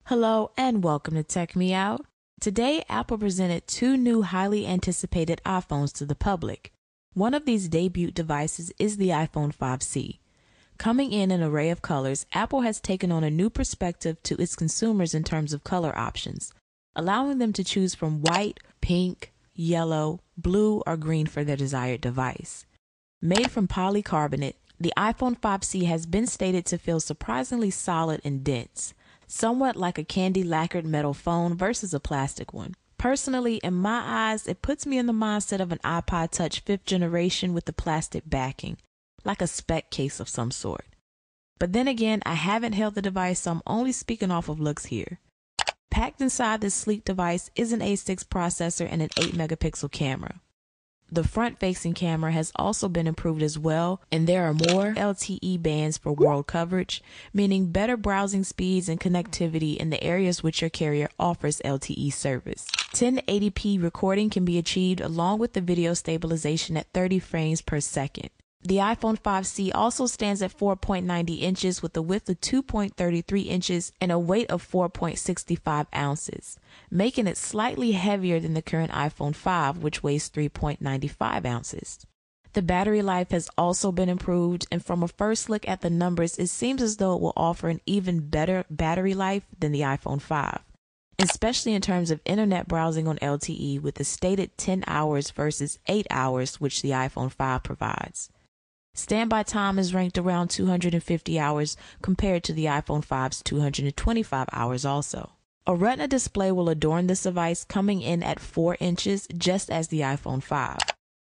Hello and welcome to Tech Me Out. Today, Apple presented two new highly anticipated iPhones to the public. One of these debut devices is the iPhone 5C. Coming in an array of colors, Apple has taken on a new perspective to its consumers in terms of color options, allowing them to choose from white, pink, yellow, blue, or green for their desired device. Made from polycarbonate, the iPhone 5C has been stated to feel surprisingly solid and dense, somewhat like a candy lacquered metal phone versus a plastic one. Personally, in my eyes, it puts me in the mindset of an iPod Touch 5th generation with the plastic backing, like a spec case of some sort. But then again, I haven't held the device, so I'm only speaking off of looks here. Packed inside this sleek device is an A6 processor and an 8-megapixel camera. The front-facing camera has also been improved as well, and there are more LTE bands for world coverage, meaning better browsing speeds and connectivity in the areas which your carrier offers LTE service. 1080p recording can be achieved along with the video stabilization at 30 frames per second. The iPhone 5C also stands at 4.90 inches with a width of 2.33 inches and a weight of 4.65 ounces, making it slightly heavier than the current iPhone 5, which weighs 3.95 ounces. The battery life has also been improved, and from a first look at the numbers, it seems as though it will offer an even better battery life than the iPhone 5, especially in terms of internet browsing on LTE with the stated 10 hours versus 8 hours, which the iPhone 5 provides. Standby time is ranked around 250 hours compared to the iPhone 5's 225 hours also. A Retina display will adorn this device, coming in at 4 inches just as the iPhone 5.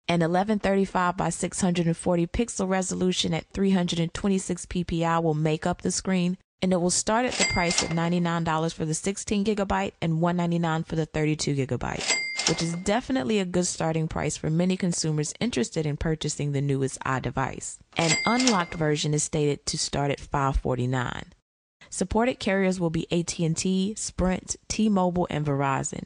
An 1135 by 640 pixel resolution at 326 ppi will make up the screen, and it will start at the price of $99 for the 16GB and $199 for the 32GB. Which is definitely a good starting price for many consumers interested in purchasing the newest iDevice. An unlocked version is stated to start at $549. Supported carriers will be AT&T, Sprint, T-Mobile, and Verizon.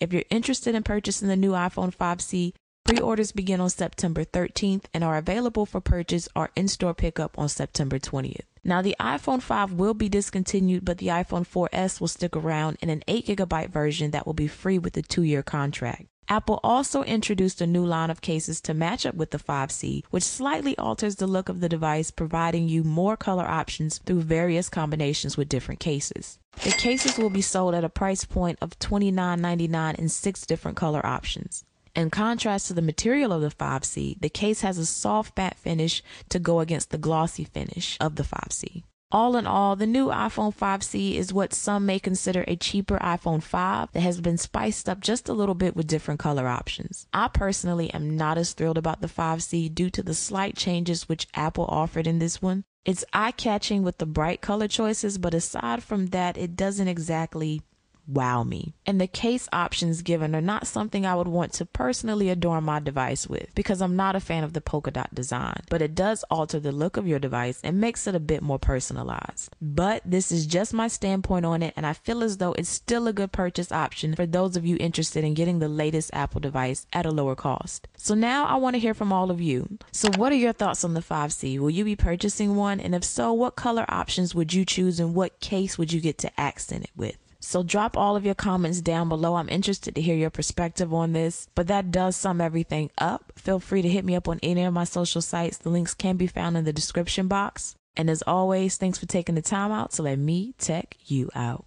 If you're interested in purchasing the new iPhone 5C, pre-orders begin on September 13th and are available for purchase or in-store pickup on September 20th. Now, the iPhone 5 will be discontinued, but the iPhone 4S will stick around in an 8GB version that will be free with a 2-year contract. Apple also introduced a new line of cases to match up with the 5C, which slightly alters the look of the device, providing you more color options through various combinations with different cases. The cases will be sold at a price point of $29.99 in 6 different color options. In contrast to the material of the 5C, the case has a soft matte finish to go against the glossy finish of the 5C. All in all, the new iPhone 5C is what some may consider a cheaper iPhone 5 that has been spiced up just a little bit with different color options. I personally am not as thrilled about the 5C due to the slight changes which Apple offered in this one. It's eye-catching with the bright color choices, but aside from that, it doesn't exactly wow me. And the case options given are not something I would want to personally adorn my device with, because I'm not a fan of the polka dot design, but it does alter the look of your device and makes it a bit more personalized. But this is just my standpoint on it, and I feel as though it's still a good purchase option for those of you interested in getting the latest Apple device at a lower cost. So now I want to hear from all of you. So what are your thoughts on the 5C? Will you be purchasing one? And if so, what color options would you choose and what case would you get to accent it with? So drop all of your comments down below. I'm interested to hear your perspective on this. But that does sum everything up. Feel free to hit me up on any of my social sites. The links can be found in the description box. And as always, thanks for taking the time out to let me tech you out.